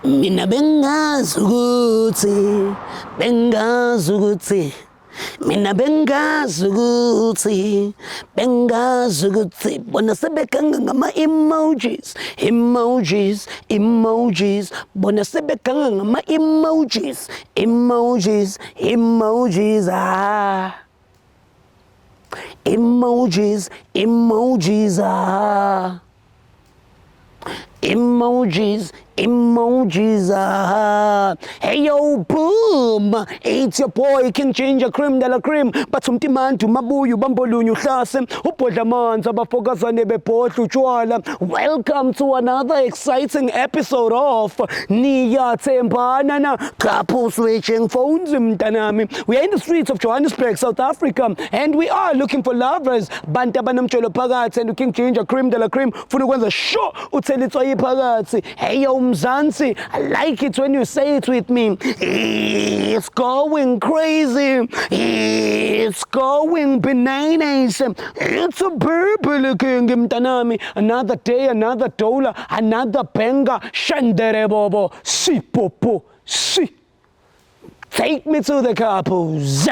Mina bengazi ukuthi bona sebekanga ngama-emojis bona sebekanga ngama-emojis emojis. Hey yo, boom, it's your boy King Ginger, cream de la cream. Bathumta imantu mabuyu bambolunye uhlase ubhodla amanzi abafokazane bebhodla utshwala. Welcome to another exciting episode of Niyathembana na couple switching phones mntanami. We are in the streets of Johannesburg, South Africa, and we are looking for lovers. Bantu abanomtshelo phakathi and King Ginger, cream de la cream. Funa ukwenza sure uthela itswayi phakathi. Hey yo Mzansi, I like it when you say it with me. It's going crazy. It's going bananas. It's a purple king mtanami. Another day, another dollar, another banger. Shandere bobo, si popo, si. Take me to the couples.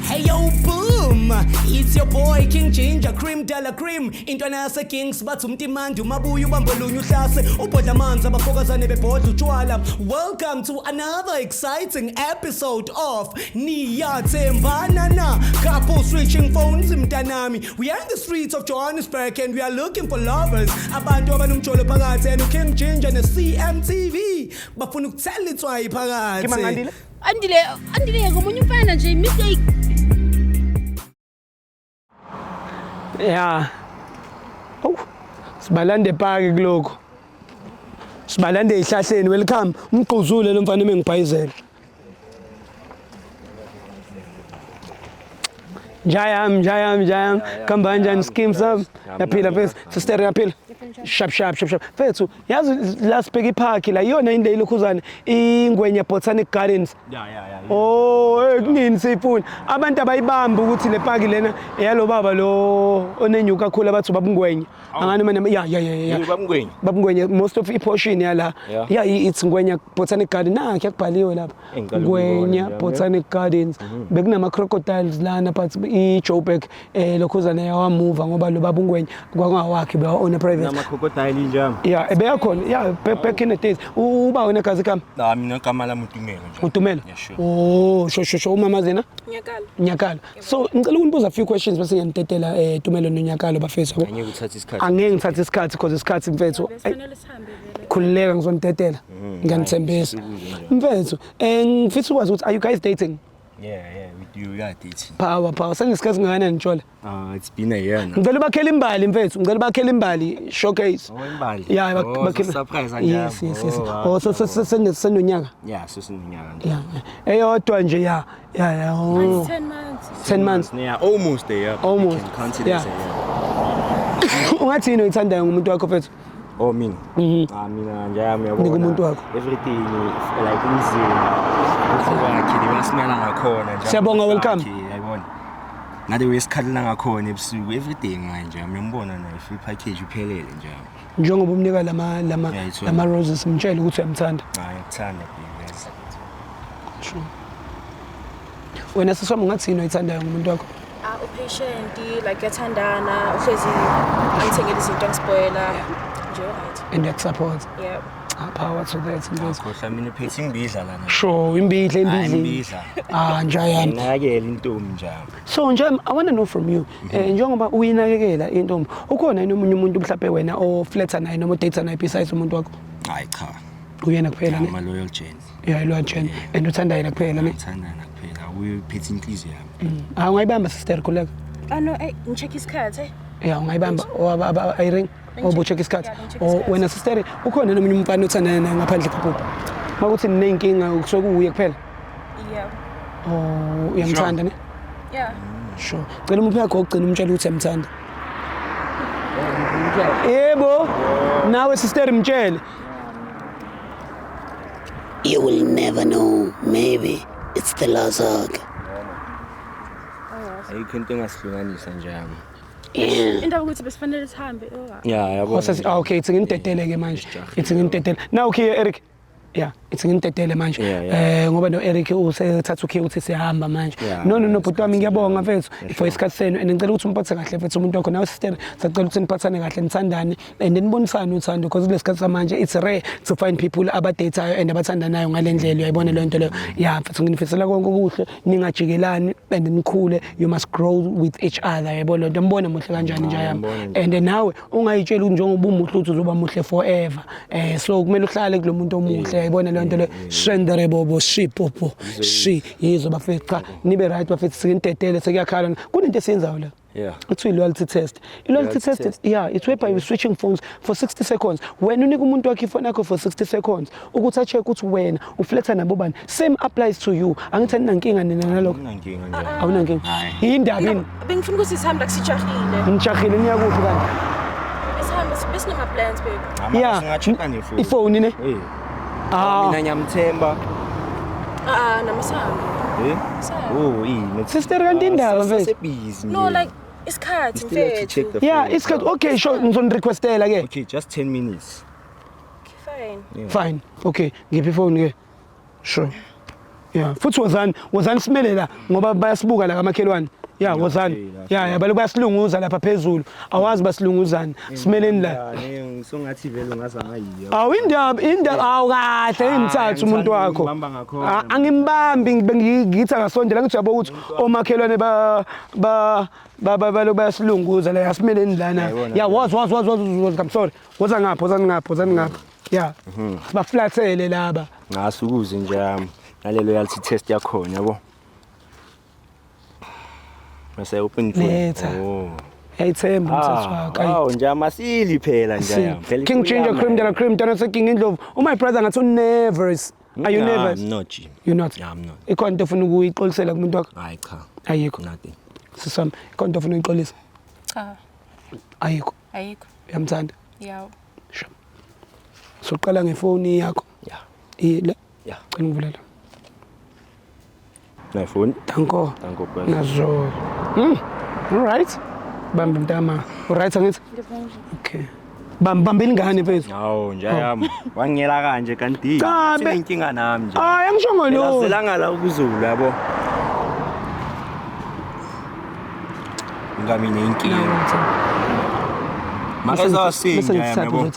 Hey yo, boom! It's your boy King Ginger, cream de la cream. Intwana yase Kings bathumta imantu mabuyu bambolunye uhlase ubhodla amanzi abafokazane bebhodla utshwala. Welcome to another exciting episode of Niyathembana na couple switching phones mntanami. We are in the streets of Johannesburg and we are looking for lovers. Abantu abanomtsholo phakathi and King Ginger ne CMTV bafuna ukuthela itswayi phakathi. Andile ngomunye umfana nje mistake. Yeah. Oh. Sibalande paki kuloko. Sibalande ihlahleni. Welcome. Umquzule lo mfana mengibhayizela. Jayam. Kamba kanjani schemes up? Yaphila mfethu. Sister yaphila. Shap. Mfethu, yazi la sibheka ipark la iyona indawo ilokhuzana iNgwenya Botanic Gardens. Yeah. Oh, kunini sifuna. Abantu abayibamba ukuthi le park lena eyalo baba lo onenyuka kakhulu abathi babungwenya. Angani manje babungwenya most of iportion yala. Yeah, it's Ngwenya Botanic Garden. Kuyakubhaliwe lapha. Ngwenya Botanic Gardens. Bekunama crocodiles lana but iJoburg lokhuzana yawamove ngoba lo babungwenya kwangawakhe ba on a private. Nama crocodile njalo. Yeah, ebeyakhona. Yeah, back in the days. Uba wena kazi kami? Mina igama lami uTumelo nje. Utumelo? Yeah, sure. Oh, sho umama zena? Nyakalo. So ngicela ukunibuza a few questions bese ngiyantetela Tumelo noNyakalo bafethu. Angeke uthathe isikhathi. Angeke ngithathe isikhathi because isikhathi mfethu. Kufanele sihambe vele. Khulileka ngizonitetela. Ngiyanithembisa. Mfethu, ngifisa ukwazi ukuthi are you guys dating? Yeah, we are dating. Power. Sengisikhathi ngana nitshole. It's been a year now. Ngicela bakhele imbali mfethu, showcase. Oh, imbali. Yeah, bakhele surprise njalo. Yes. Oh, so senonyaka. Yeah, senonyaka. Yeah. Eyodwa nje yeah. Oh. 10 months. 10 months. Yeah, almost a year. Almost. You can count it as a year. Ungathini uyithandayo ngumuntu wakho mfethu? Oh, mina. Mina njalo uyabona. Ngumuntu wakho. Everything like umzimba. Ukhokakhe limasimela ngakhona njalo. Siyabonga, welcome. Yayibona. Ngade wesikhalela ngakhona ebusuku everything manje ngiyambona naye full package uphelele njalo. Njengoba umnika lama roses mtshela ukuthi uyamthanda. Ngiyamthanda yes. Sure. Wena siswami ungathini uyithandayo ngumuntu wakho? Upatient, like yathandana, uhlezi angithengele izinto angispoiler. Nje right. And yakusupport. Yeah. Power to that. Khohla mina uphethe imbidla lana. Sure, imbidla. Njayami. Nakekela intombi njalo. So nje I want to know from you. Njengoba uyinakekela intombi, ukhona nomunye umuntu mhlawumbe wena o flirta naye noma date naye besides umuntu wakho? Hayi cha. Uyena kuphela ne? Ama loyal Jane. Yeah, loyal Jane. And uthanda yena kuphela ne? Ngithanda kuphela. Uyiphethe inhliziyo yami. Ungayibamba sister khuleka. No, ngicheck isikhathi. Yeah, ungayibamba iring. Check isikhathi. Wena sister ukhona nomunye umfana othandana naye ngaphandle kaphupho. Makuthi ninenkinga ukusokuye kuphela? Yeah. Oh, uyamthanda ne? Yeah. Sure. Cela umuntu wakho ogcina umtshela ukuthi uyamthanda. Yebo. Nawe sister mtshele. You will never know. Maybe it's the last hug. Ayikho into engasihlukanisa njalo. Indaba ukuthi besifanele sihambe. Yeah, yabo. Okay, it's ngintetele ke manje. It's ngintetele. Now okay, Eric. Yeah, it's ngintedele manje. Ngoba no Eric usethatha ukhe uthi siyahamba manje. No bhuti wami ngiyabonga mfethu for isikhathi senu and ngicela ukuthi umphathe kahle mfethu umuntu wakho nawe sister sicela ukuthi niphathane kahle nithandane and nibonisane uthando because kulesikhathi samanje it's rare to find people abadateayo and abathandanayo ngalendlela uyayibona le nto leyo. Yeah mfethu nginifisela konke okuhle ningajikelani and nikhule you must grow with each other uyayibona le nto mbona muhle kanjani nje yami and nawe ungayitshela ukuthi njengoba umuhle uthi uzoba muhle forever so kumele uhlale kulomuntu omuhle uyayibona le nto le shendere bobo shipopo shi yizo bafethu cha nibe right bafethu sikintetele sekuyakhala kunento esiyenzayo la it's a loyalty test. Loyalty test, it's whereby you're switching phones for 60 seconds. When unika umuntu wakhe ifone yakho for 60 seconds, ukuthi check ukuthi wena uflexa nabo bani. Same applies to you. Angithi ninankinga nina nalokho. Ninankinga nje. Awunankinga. Indaba yini? Bengifuna ukuthi sihamba kusijahile. Nijahile niyakuphi kanti? Sihamba besinama plans babe. Singacheck nefoni. Ifoni ne? Mina ngiyamthemba. Namasamba. Sister kanti indaba mfethu. No, like isikhathi mfethu. Yeah, isikhathi. Okay, sure, ngizonirequestela ke. Okay, just 10 minutes. Fine. Fine. Okay, ngiphi phone ke? Sure. Yeah, futhi wozani simelela ngoba bayasibuka la kamakhelwane. Yeah, wozani. Yeah, baloku bayasilunguza lapha phezulu. Awazi basilunguzana. Simeleni la. Ngisongathi vele ungazanga yiyo. Indaba kahle ngimthatha umuntu wakho. Angimbambi ngithi akasondela ngijabo ukuthi omakhelwane baloku bayasilunguza la yasimeleni lana. Yeah, was I'm sorry. Woza ngapha. Yeah. Baflathele laba. Ngasukuze nje yami. Nale loyalty test yakhona yabo. Mase open phone. Ayithemba umthetho wakho. Nje amasili phela nje yami. King Ginger Cream de la Cream tana se King Indlovu. My brother ngathi nervous. Are you nervous? I'm not. You're not. Yeah, I'm not. Ikhonto ufuna ukuyixolisela kumuntu wakho? Hayi cha. Ayikho. Nothing. Sisami, ikhonto ufuna uyixolisa? Cha. Ayikho. Uyamthanda? Yawo. Sure. Soqala ngefoni yakho. Yeah. La. Yeah. Cela ngivulela. My phone. Danko. Brother. Nazo. All right. Bamba mntama. All right angithi? Okay. Bambambeni ngane mfethu. Hawo nje yami. Wangiyela kanje kanti sinenkinga nami nje. Angishongo lo. Selanga la ukuzulu yabo. Ngami nenkinga. Makazawusinja yabo.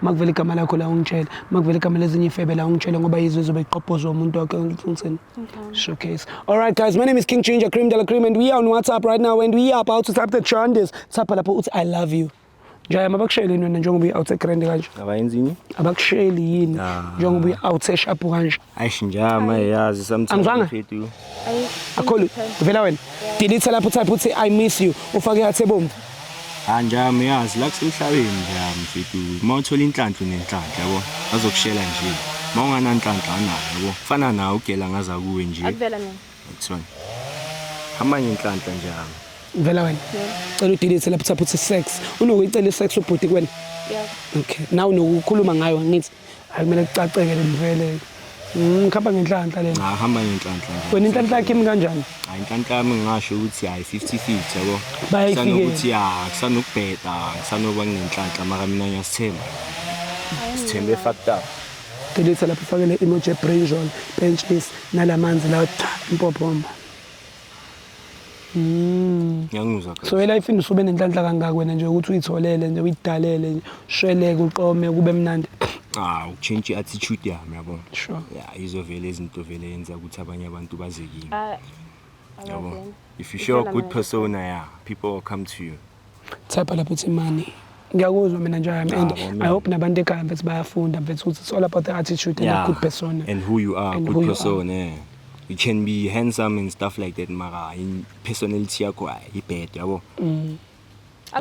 Makuvela igama lakho la ungitshela. Makuvela igama lezinye ifebe la ungitshela ngoba yizo zobe iqophozwa umuntu wakhe ngitsini. Showcase. All right guys, my name is King Ginger Cream de la Cream and we are on WhatsApp right now and we are about to tap the Chandis. Tap lapho uthi I love you. Njaya mabakusheli yini wena njengoba uyi-out egrande kanje? Abayenzini? Abakusheli yini njengoba uyi-out esharp kanje? Ayishinjama yazi sometimes mfethu. Akhulu, vela wena. Delete lapho type uthi I miss you. Ufake ihathe bomvu. Anjami yazi la kusemhlabeni nje mfethu. Mawuthola inhlanhla nenhlanhla yabo. Bazokushela nje. Mawungana inhlanhla anayo yabo. Fana nawe ugela ngaza kuwe nje. Akuvela mina. Kuthona. Amanye inhlanhla njalo. Vela wena. Cela udelete lapho type uthi sex. Unokuyicela sex ubhuti kwena? Yeah. Okay. Now unokukhuluma ngayo ngithi akumele kucaceke livele. Ngikhamba ngenhlanhla lena. Hamba ngenhlanhla nje. Wena inhlanhla yakhe kanjani? Hayi inhlanhla yami ngisho ukuthi hayi 50-50 yabo. Bayifike. Sanokuthi kusanokubheda, kusanoba ngenhlanhla mara mina ngiyasithemba. Sithembe factor. Delete lapho fakele emoji brinjol, benches nalamanzi la impophomba. Ngiyanguzwa kahle. So life indusube nenhlanhla kangaka wena nje ukuthi uyitholele nje uyidalele nje shweleke uqome kube mnandi. Uchange attitude yami yabo. Sure. Yeah, izovela izinto vele yenza ukuthi abanye abantu bazekile. Yabo. If you show a good persona, people will come to you. Type lapho uthi money. Ngiyakuzwa mina nje and I hope nabantu ekhaya mfethu bayafunda mfethu ukuthi it's all about the attitude and a good persona. And who you are, good persona. You can be handsome and stuff like that, mara in personality yakho ibad yabo.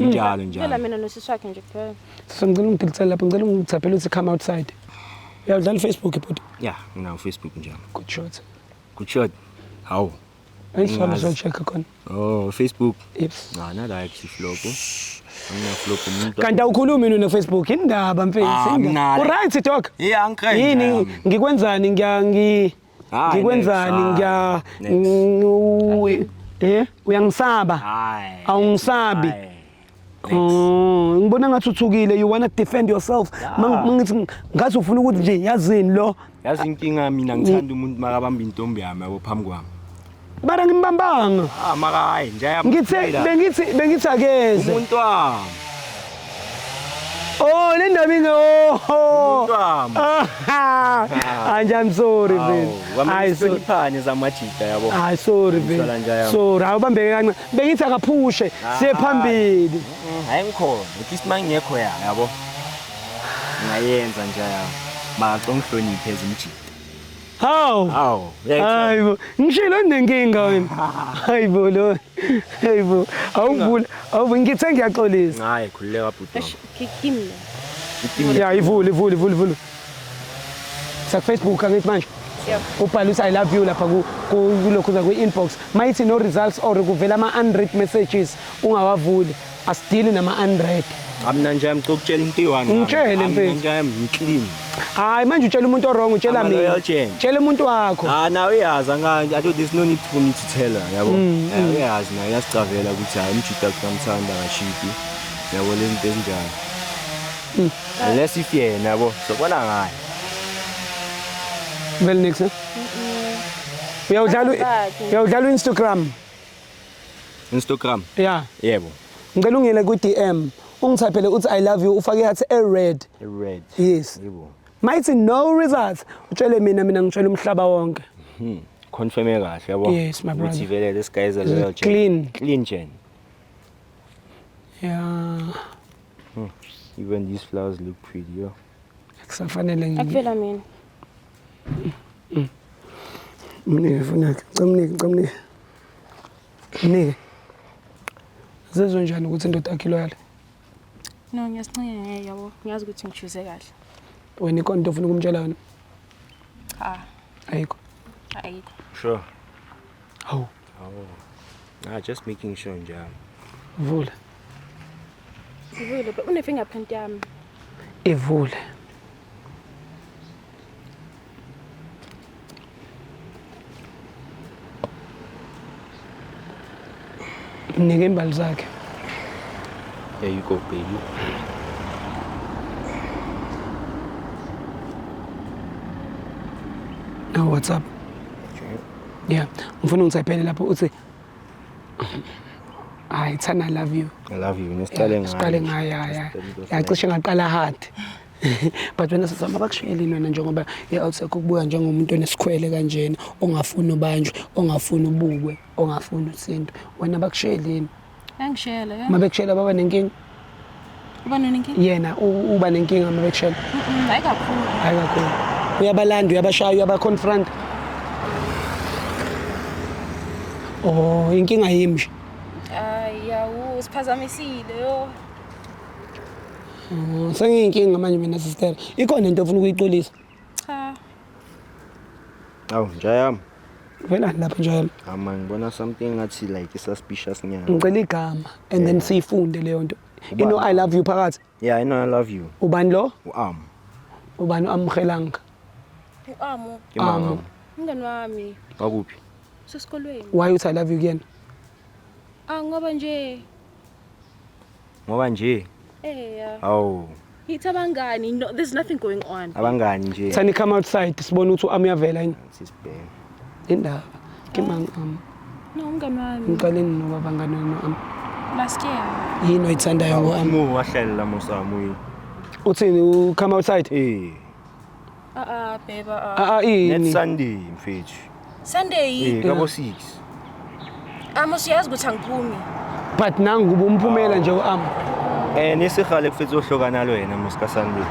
Njalo. Phela mina nosiswakhe nje kuphela. Ngicela ungidilitsela lapho ngicela ungithaphele uthi come outside. Uyadlala Facebook ibhuti? Yeah, Facebook njalo. Good shot. Good shot. How? Ayisona check khona. Oh, Facebook. Yes. Nada active logo. Angiyaflopo umuntu. Kanti awukhulumi mina no-Facebook indaba mfethu. Right dog? Yeah, angikho. Yini ngikwenzani ngikwenzani uyangisaba? Hayi. Awungisabi. Oh, ngibona ngathi uthukile, you wanna defend yourself. Mangithi ngathi ufuna ukuthi nje yazini lo. Yazi inkinga mina ngithanda umuntu makabamba intombi yami yabo phambi kwami. Bara ngimbambanga. Maka hayi nje Bengithi akeze. umuntu wami. Oh, le ndaba Umuntu wami. I'm sorry, man. Hayi siphane zamajita yabo. Hayi sorry, man. Sorry, awubambeke kancane. Bengithi akaphushe siye phambili. Hayi ngikhona, ukuthi mangekho yabo. Ngayenza nje yabo. Maka ngihloniphe ezimjita. Hawu. Hayibo. Ngishilo nenkinga wena. Hayibo lo. Hayibo. Awuvula ngithe ngiyaxolisa. Hayi khulileka bhuti. Kimi. Yeah, ivule. Sa Facebook angithi manje. Yep. Ubhala uthi I love you lapha kulokhu za ku-inbox. Mayithi no results or kuvela ama-unread messages ungawavuli. Asidili nama-unread. Mina nje ngicokutshela into eyi-one. Ngitshele mfethu. Nje ngiclean. Hayi manje utshela umuntu wrong utshela mina. loyal change. Tshela umuntu wakho. Nawe uyazi I thought there's no need for me to tell her, yabo. Uyazi naye uyasicavela ukuthi hayi umjita kusamthanda ngashidi. Yabo le zinto ezinjalo. Unless if yena yabo sobona ngayo. Vele next. Uyawudlala Instagram. Instagram. Yeah. Yebo. Ngicela ungene ku-DM. Ungithaphele uthi I love you ufake yathi red. Red. Yes. Yebo. Mayithi no results. Utshele mina ngitshela umhlaba wonke. Confirm kahle yabo. Yes, my brother. Uthi vele this guy is a loyal Clean. Clean gen. Yeah. Even these flowers look pretty, yo. Kusafanele Akuvela mina. Mnike funa ngicamnike. Mnike. Zezwe njani ukuthi indoda yakhe loyal? No, ngiyasincane yabo. Ngiyazi ukuthi ngichuze kahle. Wena ikho into ofuna ukumtshela yona? Ayikho. Ayikho. Sure. Hawu. Just making sure nje. Vula. Ivule, but une fingerprint yami. Ivule. Mnike imbali zakhe. There you go, baby. No, what's up? Okay. Yeah, ngifuna ungithaphele lapho uthi Thana, I love you. I love you. Siqale ngayo. Yacishe ngaqala hard. But wena sisama bakushiyelini wena njengoba outside kubuya njengomuntu onesikhwele kanjena, ongafuni ubanjwe, ongafuni ubukwe, ongafuni usinto. Wena bakushiyelini? Angishela, yeah. Mabekushela baba nenkinga? Uba nenkinga? Yena uba nenkinga mabekushela. Hayi kakhulu. Hayi kakhulu. Uyabalanda, uyabashaya, uyabaconfront. Oh, inkinga yimi nje. Yawu, siphazamisile yo. Sengiyinkinga manje mina sister. Ikhona into ofuna ukuyixolisa? Cha. Awu, njayami. Wena lapha njalo. Ngibona something ngathi like suspicious nyana. Ngicela igama and then siyifunde leyo nto. You know I love you phakathi. Yeah, I know I love you. Ubani lo? Ubani amhelanga? Amo. Ngani wami. Wakuphi? Sesikolweni. Why uthi I love you again? Ngoba nje. Ngoba nje. Yeah. Awu. Yithi abangani, no, there's nothing going on. Abangani nje. Sani come outside sibone ukuthi uyavela yini? Sisibheke. Indaba. Kimang No, ngani wami. Ngiqaleni noba bangani no Last year. yini oyithandayo ngo Wahlalela musami. Uthini come outside? Beba. Yini? Next Sunday mfethu. Sunday. Kabo 6. Siyazi ukuthi angiphumi. But nangu umphumela nje Nesihale kufethu ohlokana lo yena muska Sunday.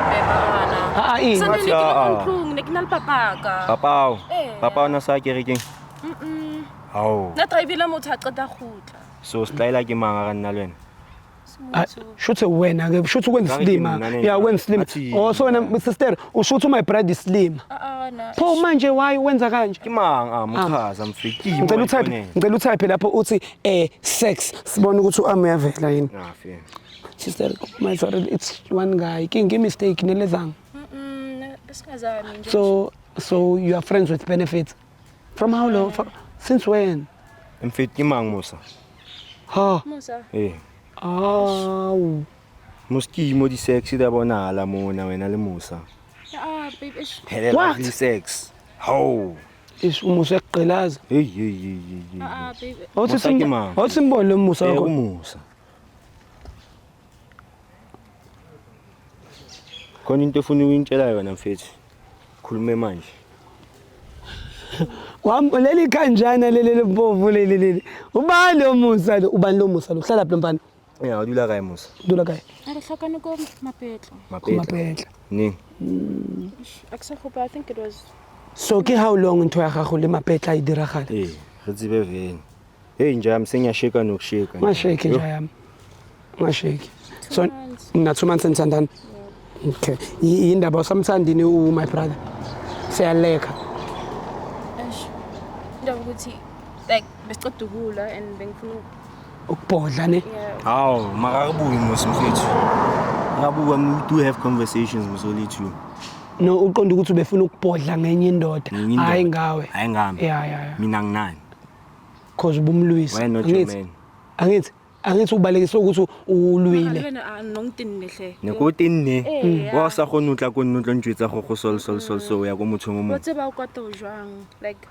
Beba ana. yini? Sunday ngikhulungu nekinalipapaka. Papa na sa kerekeng. Awu. Na drive la motho a qeta khutla. So style ke manga ka nna lwena. Shuthe wena ke shuthe ukwenza slim. Yeah, wenza slim. Oh so wena sister ushuthe my brother slim. Na. Pho manje why wenza kanje? Kimanga mukhaza mfiki. Ngicela utype lapho uthi sex sibone ukuthi uyavela yini. Ngafe. Sister my sorry it's one guy. Give mistake nelezanga. Esikazani nje. So you are friends with benefits. From how long? Since when? Mfiki kimanga Musa. Ha. Musa. Awu. Muskimo di sexy da bonala mona wena le Musa. Babe, ish. What? Di sex. How? Umusa eqgqilaza. Hey. Babe. Awusimbone lo Musa wakho. Musa. Khona into efuna ukuyintshela yona mfethu. Khulume manje. Leli kanjana leli mpovu leli. Ubani lo Musa lo? Ubani lo Musa lo? Uhlala phi mfana? Ya, udula kae Musa? Dula kae? I go mapetlo. Kumapetla. Ning. I think it was. So ke how long ntho ya gago le mapetla e diragala? Re tsebe veni. Hey njami sengiyasheka nokusheka. Ngasheki nje yami. Ngasheki. So na 2 months ensandana. Okay. Yindaba usamthandini my brother. Siyaleka. Ndaba ukuthi like besiceda ukula and bengifuna Ukubhodla ne? Hawu, makabuyi Musa mfethu. Ngabuka we do have conversations musoli two. No uqonda ukuthi ubefuna ukubhodla ngenye indoda. Hayi ngawe. Hayi ngami. Yeah. Mina nginani? Cause ubumlwisi. Why not your man? Angithi ubalekisa ukuthi ulwile. nongtinnehle. Nekotenne. Wa sa khona utla ko nnotlo ntwetsa go so ya go motho mo mo. Botse ba o kwata jwang like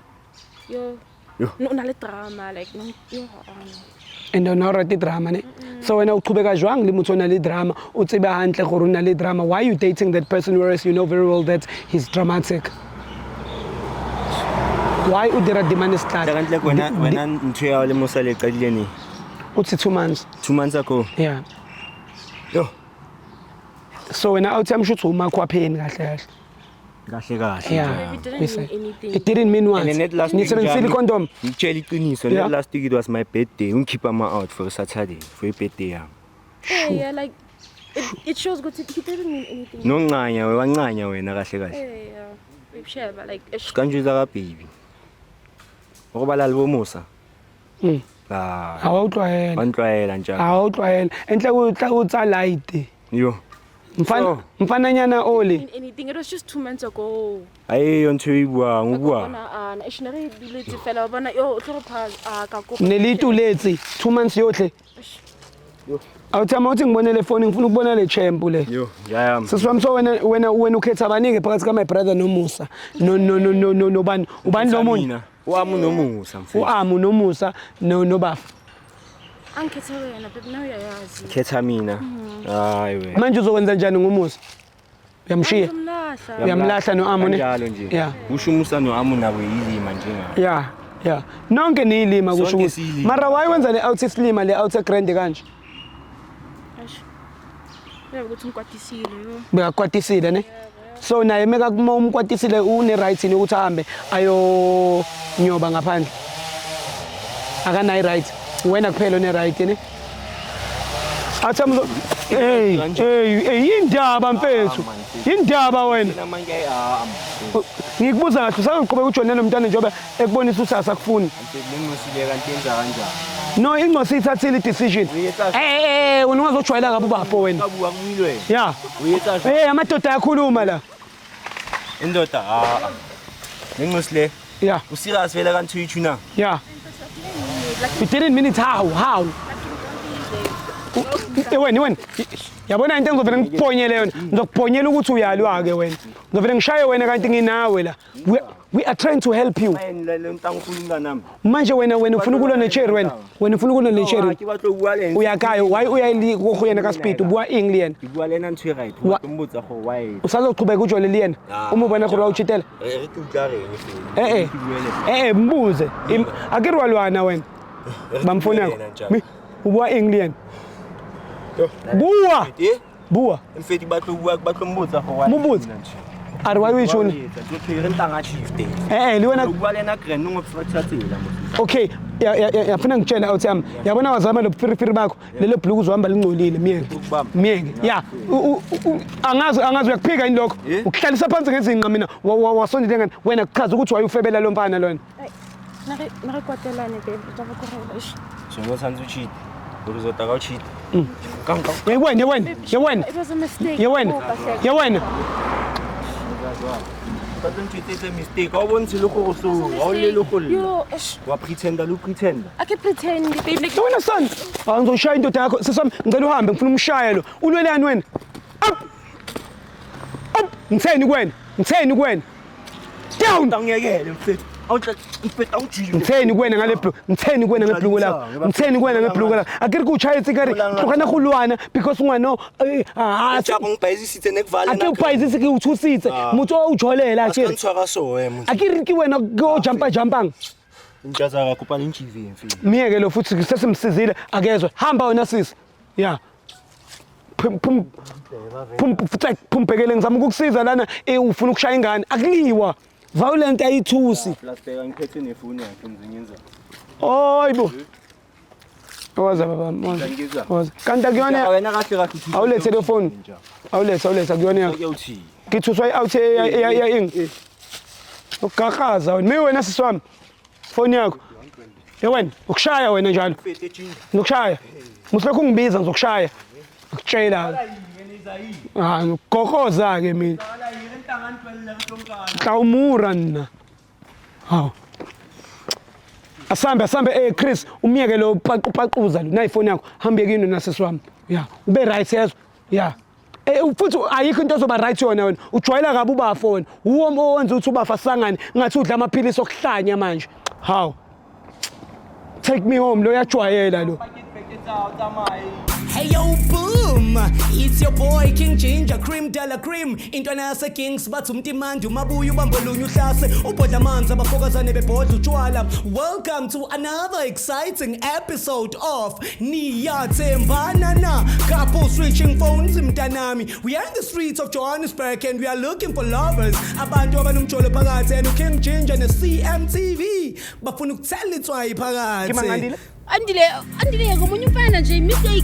yo no le drama like no yo And no rate drama ne. So when uqhubeka jwang le motho na le drama o tsebe hantle gore una le drama, why are you dating that person whereas you know very well that he's dramatic? Why u dira demand start? Kantle wena ntwe ya le Musa le qadile ni. Uthi 2 months. 2 months ago. Yeah. Yo. So when I tell you to uma kwapheni kahle. Kahle. Yeah. it didn't mean anything. It didn't mean what? And net last Ni sebenzile condom. Ngitshela iqiniso, Yeah. net last week it was my birthday. Ungikhipha ma out for Saturday for birthday yami. Yeah, like it shows good. It didn't mean anything. Nonqanya wancanya wena kahle. Yeah. Babe, sheba like Sikanjeza ka baby. Ngobalali bo Musa. Awutlwaela. Wantlwaela njalo. Awutlwaela. Enhle utsa light. Yo. Mfananyana Oli. anything. It was just 2 months ago. Ayo ntho e buang o bua. Bona ishinare diletse fela bona yo tlo pha ka go. Nelituletse 2 months yohle. Awuthama uthi ngibonele phone ngifuna ukubona le champ le. Yo, yami. Siswami so wena ukhetha abanike phakathi ka my brother no Musa. No bani ubani lo munye. Wami nomusa mfethu. Uamu no Musa no Bafa. Angikhethe wena but now uyayazi. Khetha mina. Hayi we. Manje uzokwenza njani ngoMusa? Uyamshiya? Umlahla. Uyamlahla no Amu ne? Njalo nje. Yeah. Usho Musa no Amu nawe yilima njenga. Yeah. Nonke niyilima kusho Sonke ukuthi. siyilima. Mara why wenza le out slima le out grand kanje? Yeah, ukuthi ngikwatisile yo. Bekakwatisile ne? So naye meka kuma umkwatisile une right ni ukuthi ahambe ayo nyoba ngaphandle. Akanayi right. Wena kuphela one right ne? Athamzo indaba mfethu. Indaba wena. Mina manje Ngikubuza kahle usazoqhubeka uJohn nomntana njengoba ekubonisa usasa kufuni. ngingosile kanti enza kanjani. No ingosi ithathile decision. Wena ungazojwayela kabi ubafo wena. Kabuka kumilwe. Yeah. Uyetha Amadoda ayakhuluma la. indoda ngingosile. Yeah. Usirious vela kanti uyithuna. Yeah. You didn't mean it how? Wena. Yabona into engizovela ngikuponyele yona. Ngizokuponyela ukuthi uyalwa ke wena. Ngizovela ngishaye wena kanti nginawe la. We are trying to help you. Le ntanga ukhuluma nami. Manje wena ufuna ukulwa necherry wena. Wena ufuna ukulwa necherry. Ke batlo bua le. Uyakayo why uyayili go yena ka speed ubua English. Bua le nna ntho e right. Wa tombotsa go why. Usazoqhubeka ujwayele yena. Uma ubona gore awuchitela. Re kutlare ngifile. Mbuze. Akirwalwana wena. Bamfuna yakho. Ubua English. Bua. Mfeti batlo bua batlo mbotsa go why. Mbuze. Ari why uyishona? Ke ntanga shift. Li wena Bua le na grand ngopfathathela. okay yafuna ngitshela awuthi yami yabona wazama lo firifiri bakho lelo bluku uzohamba lingcolile miyeke yeah angazi uyakuphika yini lokho ukuhlalisa phansi ngezinqa mina wasondele ngani wena kuchaza ukuthi wayufebela lo mfana lona Nare kwatelane babe utaba korela ish. So ngothanza ucheat. Ukuzotaka ucheat. Yewena It was a mistake. Yewena But it's a mistake. I want to look also. Only look. Yo, Wa pretender, look pretender. I can pretend, babe. Like, wena son angizoshaya indoda yakho sesami ngicela uhambe ngifuna umshaya lo ulwelani wena up ngitheni kuwena down Angiyekele mfethu. Mfethu awujike. ngitheni kuwena ngale blue ngitheni kuwena ngebluku lakho ngitheni kuwena ngebluku lakho akiri kuchaya itsikari hlokana khulwana because ungano Jabo ngibhayisithe nekuvala ake ubhayizise ke uthusitse muthu ujolela akiri Ngithwaka so wena. akiri ki wena go jumpang Ngijaza kakhupana injivi mfethu. miyeke lo futhi sesimsizile akezwe hamba wena sisi ya phumbhekele ngizama ukukusiza lana ufuna ukushaya ingane akuliwa violent ayithusi Plasteka ngiphethe nefoni yakhe ngizenyenza. oyibo waza baba Ngizwa. waza kanti akuyona Wena kahle kahle uthi. awulethe telefoni awulethe akuyona yakho Uyawuthi. ngithuswa i-out ya ing ukugaqaza wena wena sisi wami phone yakho wena ukushaya wena njalo Mfethu ejinga. ngizokushaya musilokhu ungibiza ngizokushaya ngikutshela ngokoza ke mina hlawumura nina hawu asambe Chris umiyeke lo paquza lo nayifoni yakho hambe kini nasesiwami ya ube right yezo ya futhi ayikho into ezoba right yona wena ujwayela kabi ubafoni uwo owenza ukuthi ubafa sangane ngathi udla amaphilisi okuhlanya manje hawu take me home lo yajwayela lo. Hey yo boom, it's your boy King Ginger Cream Della Cream intwana yase Kings bathi umtimandi umabuya ubambolunya uhlase ubhodla amanzi abafokazane bebhodla utshwala. Welcome to another exciting episode of Niyathembana na couple switching phones mntanami. We are in the streets of Johannesburg and we are looking for lovers abantu abanomjolo phakathi and King Ginger ne CMTV bafuna ukuthela itswayi phakathi. andile ngomunye umfana nje mistake